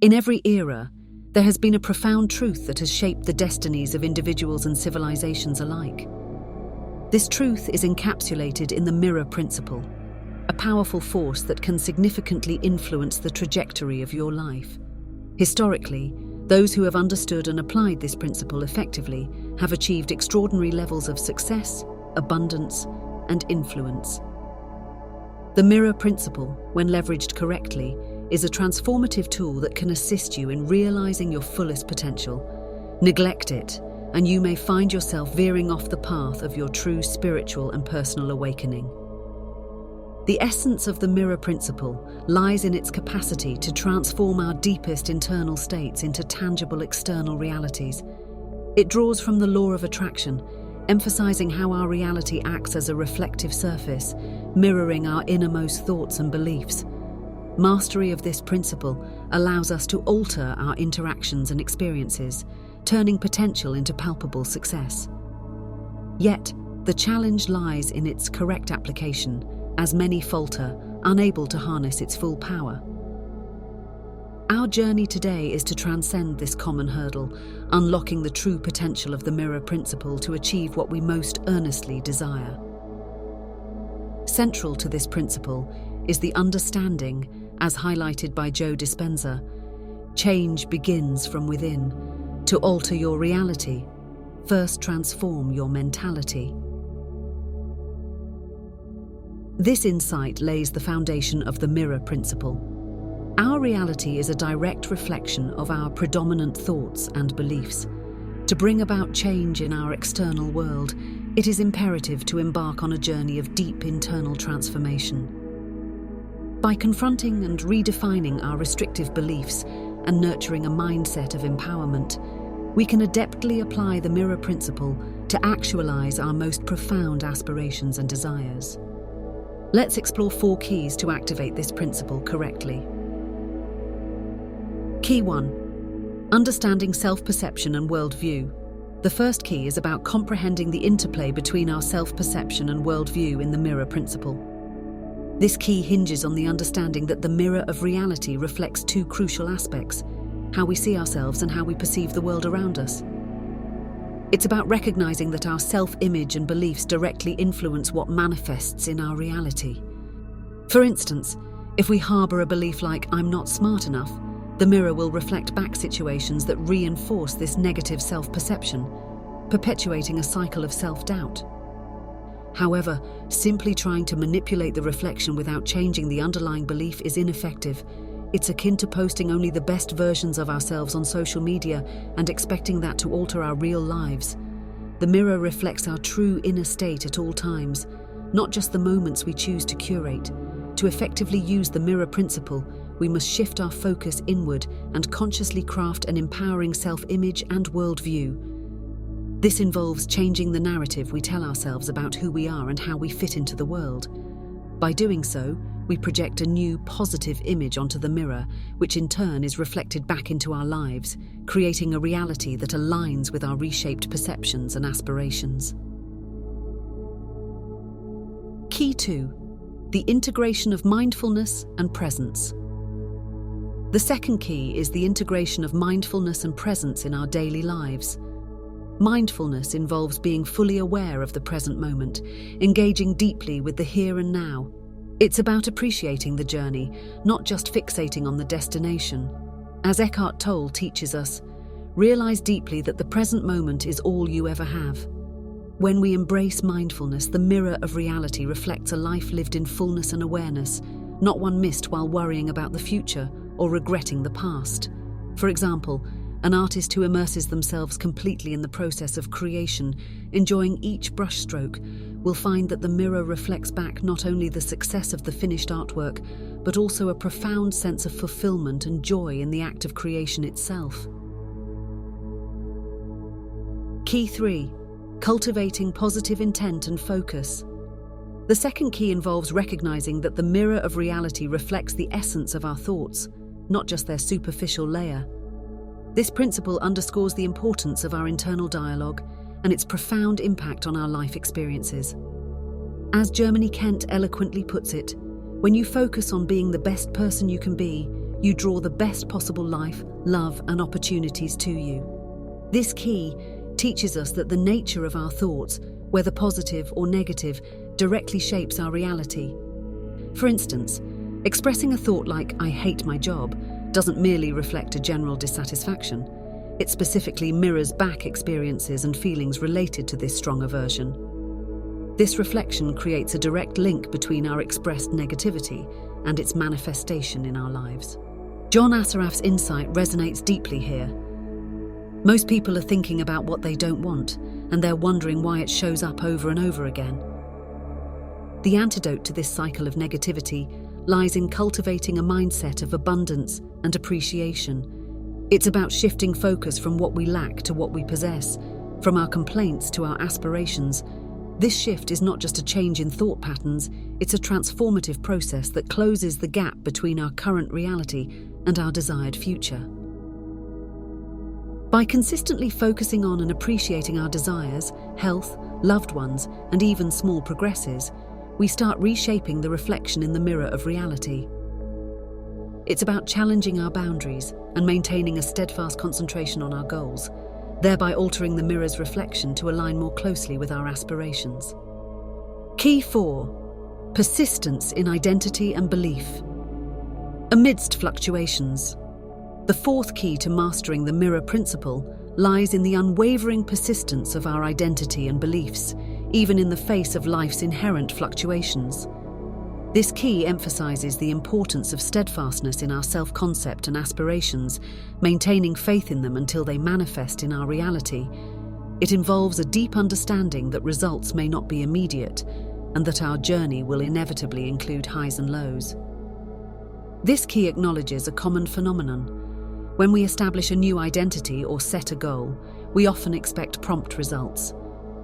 In every era, there has been a profound truth that has shaped the destinies of individuals and civilizations alike. This truth is encapsulated in the mirror principle, a powerful force that can significantly influence the trajectory of your life. Historically, those who have understood and applied this principle effectively have achieved extraordinary levels of success, abundance, and influence. The mirror principle, when leveraged correctly, is a transformative tool that can assist you in realizing your fullest potential. Neglect it, and you may find yourself veering off the path of your true spiritual and personal awakening. The essence of the mirror principle lies in its capacity to transform our deepest internal states into tangible external realities. It draws from the law of attraction, emphasizing how our reality acts as a reflective surface, mirroring our innermost thoughts and beliefs. Mastery of this principle allows us to alter our interactions and experiences, turning potential into palpable success. Yet, the challenge lies in its correct application, as many falter, unable to harness its full power. Our journey today is to transcend this common hurdle, unlocking the true potential of the mirror principle to achieve what we most earnestly desire. Central to this principle is the understanding, as highlighted by Joe Dispenza, change begins from within. To alter your reality, first transform your mentality. This insight lays the foundation of the mirror principle. Our reality is a direct reflection of our predominant thoughts and beliefs. To bring about change in our external world, it is imperative to embark on a journey of deep internal transformation. By confronting and redefining our restrictive beliefs and nurturing a mindset of empowerment, we can adeptly apply the mirror principle to actualize our most profound aspirations and desires. Let's explore 4 keys to activate this principle correctly. Key 1. Understanding self-perception and worldview. The first key is about comprehending the interplay between our self-perception and worldview in the mirror principle. This key hinges on the understanding that the mirror of reality reflects 2 crucial aspects: how we see ourselves and how we perceive the world around us. It's about recognizing that our self-image and beliefs directly influence what manifests in our reality. For instance, if we harbor a belief like "I'm not smart enough," the mirror will reflect back situations that reinforce this negative self-perception, perpetuating a cycle of self-doubt. However, simply trying to manipulate the reflection without changing the underlying belief is ineffective. It's akin to posting only the best versions of ourselves on social media and expecting that to alter our real lives. The mirror reflects our true inner state at all times, not just the moments we choose to curate. To effectively use the mirror principle, we must shift our focus inward and consciously craft an empowering self-image and worldview. This involves changing the narrative we tell ourselves about who we are and how we fit into the world. By doing so, we project a new positive image onto the mirror, which in turn is reflected back into our lives, creating a reality that aligns with our reshaped perceptions and aspirations. Key 2. The integration of mindfulness and presence. The second key is the integration of mindfulness and presence in our daily lives. Mindfulness involves being fully aware of the present moment, engaging deeply with the here and now. It's about appreciating the journey, not just fixating on the destination. As Eckhart Tolle teaches us, realize deeply that the present moment is all you ever have. When we embrace mindfulness, the mirror of reality reflects a life lived in fullness and awareness, not one missed while worrying about the future or regretting the past. For example, an artist who immerses themselves completely in the process of creation, enjoying each brushstroke, will find that the mirror reflects back not only the success of the finished artwork, but also a profound sense of fulfillment and joy in the act of creation itself. Key 3. Cultivating positive intent and focus. The second key involves recognizing that the mirror of reality reflects the essence of our thoughts, not just their superficial layer. This principle underscores the importance of our internal dialogue and its profound impact on our life experiences. As Germany Kent eloquently puts it, when you focus on being the best person you can be, you draw the best possible life, love, and opportunities to you. This key teaches us that the nature of our thoughts, whether positive or negative, directly shapes our reality. For instance, expressing a thought like, "I hate my job," doesn't merely reflect a general dissatisfaction. It specifically mirrors back experiences and feelings related to this strong aversion. This reflection creates a direct link between our expressed negativity and its manifestation in our lives. John Assaraf's insight resonates deeply here. Most people are thinking about what they don't want, and they're wondering why it shows up over and over again. The antidote to this cycle of negativity lies in cultivating a mindset of abundance and appreciation. It's about shifting focus from what we lack to what we possess, from our complaints to our aspirations. This shift is not just a change in thought patterns, it's a transformative process that closes the gap between our current reality and our desired future. By consistently focusing on and appreciating our desires, health, loved ones, and even small progresses, we start reshaping the reflection in the mirror of reality. It's about challenging our boundaries and maintaining a steadfast concentration on our goals, thereby altering the mirror's reflection to align more closely with our aspirations. Key 4. Persistence in identity and belief. Amidst fluctuations, the fourth key to mastering the mirror principle lies in the unwavering persistence of our identity and beliefs, even in the face of life's inherent fluctuations. This key emphasizes the importance of steadfastness in our self-concept and aspirations, maintaining faith in them until they manifest in our reality. It involves a deep understanding that results may not be immediate, and that our journey will inevitably include highs and lows. This key acknowledges a common phenomenon. When we establish a new identity or set a goal, we often expect prompt results.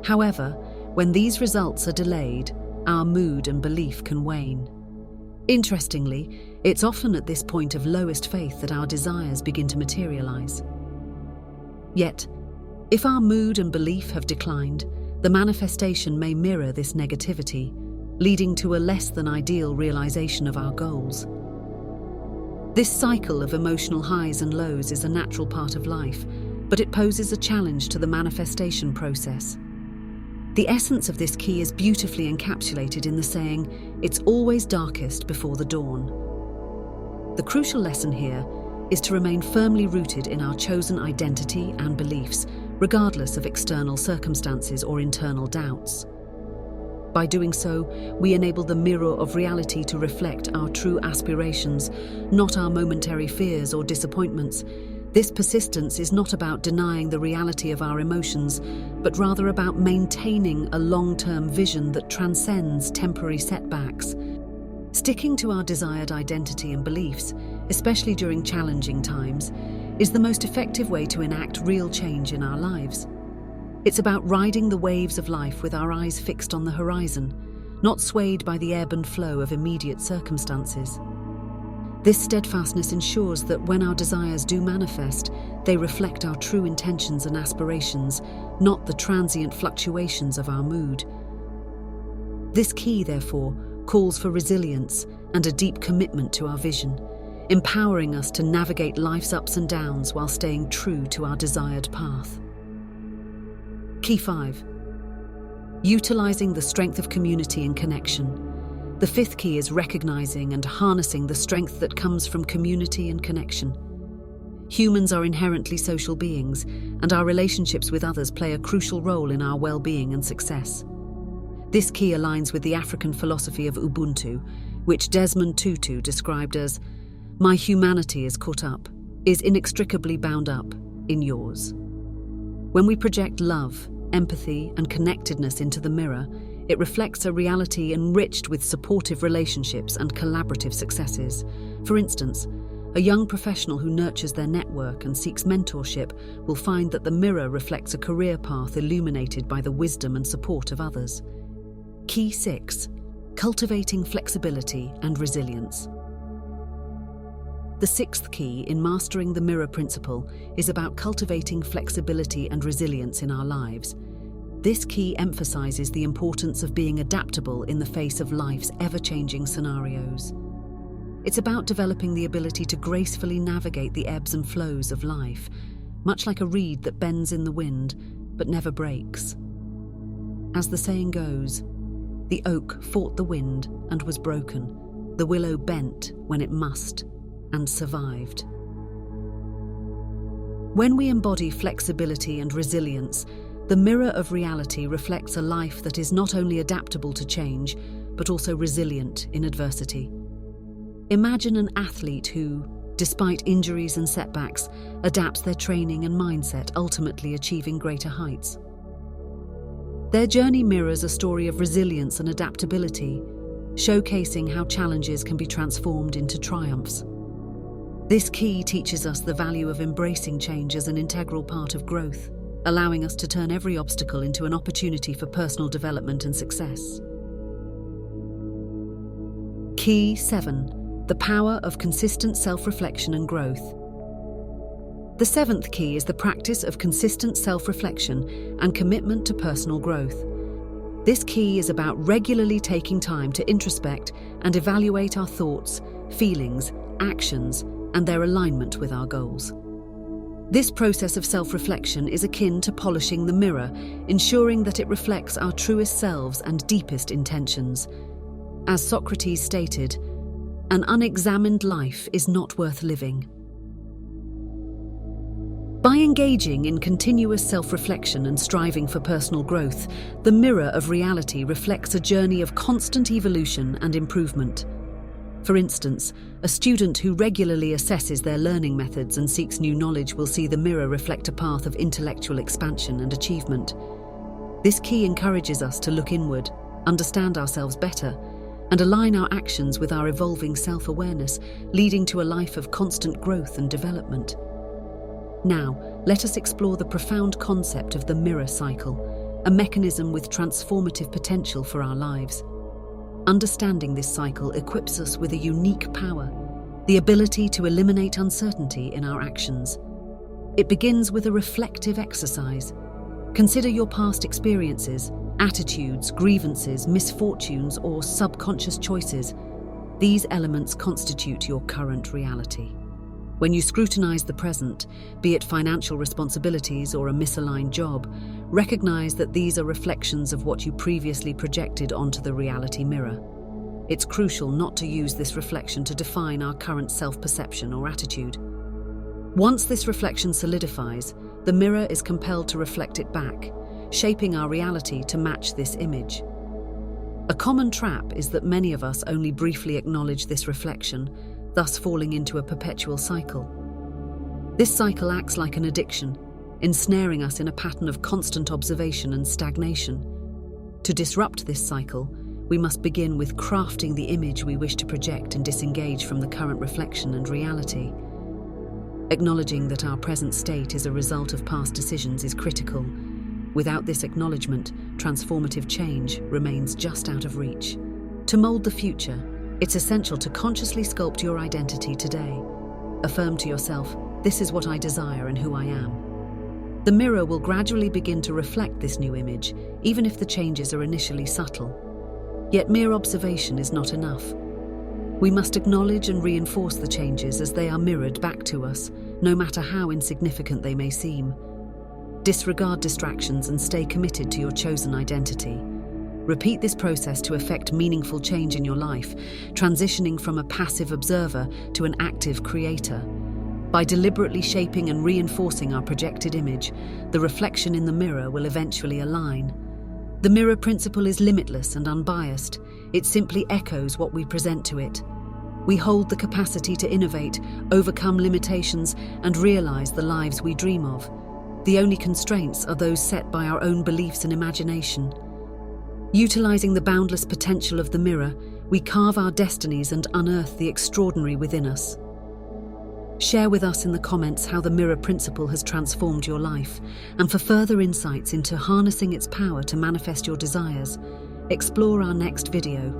However, when these results are delayed, our mood and belief can wane. Interestingly, it's often at this point of lowest faith that our desires begin to materialize. Yet, if our mood and belief have declined, the manifestation may mirror this negativity, leading to a less than ideal realization of our goals. This cycle of emotional highs and lows is a natural part of life, but it poses a challenge to the manifestation process. The essence of this key is beautifully encapsulated in the saying, "It's always darkest before the dawn." The crucial lesson here is to remain firmly rooted in our chosen identity and beliefs, regardless of external circumstances or internal doubts. By doing so, we enable the mirror of reality to reflect our true aspirations, not our momentary fears or disappointments. This persistence is not about denying the reality of our emotions, but rather about maintaining a long-term vision that transcends temporary setbacks. Sticking to our desired identity and beliefs, especially during challenging times, is the most effective way to enact real change in our lives. It's about riding the waves of life with our eyes fixed on the horizon, not swayed by the ebb and flow of immediate circumstances. This steadfastness ensures that when our desires do manifest, they reflect our true intentions and aspirations, not the transient fluctuations of our mood. This key, therefore, calls for resilience and a deep commitment to our vision, empowering us to navigate life's ups and downs while staying true to our desired path. Key 5. Utilizing the strength of community and connection. The fifth key is recognizing and harnessing the strength that comes from community and connection. Humans are inherently social beings, and our relationships with others play a crucial role in our well-being and success. This key aligns with the African philosophy of Ubuntu, which Desmond Tutu described as, "My humanity is caught up, is inextricably bound up in yours." When we project love, empathy, and connectedness into the mirror, it reflects a reality enriched with supportive relationships and collaborative successes. For instance, a young professional who nurtures their network and seeks mentorship will find that the mirror reflects a career path illuminated by the wisdom and support of others. Key 6. Cultivating flexibility and resilience. The sixth key in mastering the mirror principle is about cultivating flexibility and resilience in our lives. This key emphasizes the importance of being adaptable in the face of life's ever-changing scenarios. It's about developing the ability to gracefully navigate the ebbs and flows of life, much like a reed that bends in the wind but never breaks. As the saying goes, the oak fought the wind and was broken. The willow bent when it must and survived. When we embody flexibility and resilience, the mirror of reality reflects a life that is not only adaptable to change, but also resilient in adversity. Imagine an athlete who, despite injuries and setbacks, adapts their training and mindset, ultimately achieving greater heights. Their journey mirrors a story of resilience and adaptability, showcasing how challenges can be transformed into triumphs. This key teaches us the value of embracing change as an integral part of growth, allowing us to turn every obstacle into an opportunity for personal development and success. Key 7. The power of consistent self-reflection and growth. The seventh key is the practice of consistent self-reflection and commitment to personal growth. This key is about regularly taking time to introspect and evaluate our thoughts, feelings, actions, and their alignment with our goals. This process of self-reflection is akin to polishing the mirror, ensuring that it reflects our truest selves and deepest intentions. As Socrates stated, "An unexamined life is not worth living." By engaging in continuous self-reflection and striving for personal growth, the mirror of reality reflects a journey of constant evolution and improvement. For instance, a student who regularly assesses their learning methods and seeks new knowledge will see the mirror reflect a path of intellectual expansion and achievement. This key encourages us to look inward, understand ourselves better, and align our actions with our evolving self-awareness, leading to a life of constant growth and development. Now, let us explore the profound concept of the mirror cycle, a mechanism with transformative potential for our lives. Understanding this cycle equips us with a unique power, the ability to eliminate uncertainty in our actions. It begins with a reflective exercise. Consider your past experiences, attitudes, grievances, misfortunes, or subconscious choices. These elements constitute your current reality. When you scrutinize the present, be it financial responsibilities or a misaligned job, recognize that these are reflections of what you previously projected onto the reality mirror. It's crucial not to use this reflection to define our current self-perception or attitude. Once this reflection solidifies, the mirror is compelled to reflect it back, shaping our reality to match this image. A common trap is that many of us only briefly acknowledge this reflection, thus falling into a perpetual cycle. This cycle acts like an addiction, ensnaring us in a pattern of constant observation and stagnation. To disrupt this cycle, we must begin with crafting the image we wish to project and disengage from the current reflection and reality. Acknowledging that our present state is a result of past decisions is critical. Without this acknowledgement, transformative change remains just out of reach. To mold the future, it's essential to consciously sculpt your identity today. Affirm to yourself, "This is what I desire and who I am." The mirror will gradually begin to reflect this new image, even if the changes are initially subtle. Yet mere observation is not enough. We must acknowledge and reinforce the changes as they are mirrored back to us, no matter how insignificant they may seem. Disregard distractions and stay committed to your chosen identity. Repeat this process to effect meaningful change in your life, transitioning from a passive observer to an active creator. By deliberately shaping and reinforcing our projected image, the reflection in the mirror will eventually align. The mirror principle is limitless and unbiased. It simply echoes what we present to it. We hold the capacity to innovate, overcome limitations, and realize the lives we dream of. The only constraints are those set by our own beliefs and imagination. Utilizing the boundless potential of the mirror, we carve our destinies and unearth the extraordinary within us. Share with us in the comments how the mirror principle has transformed your life, and for further insights into harnessing its power to manifest your desires, explore our next video.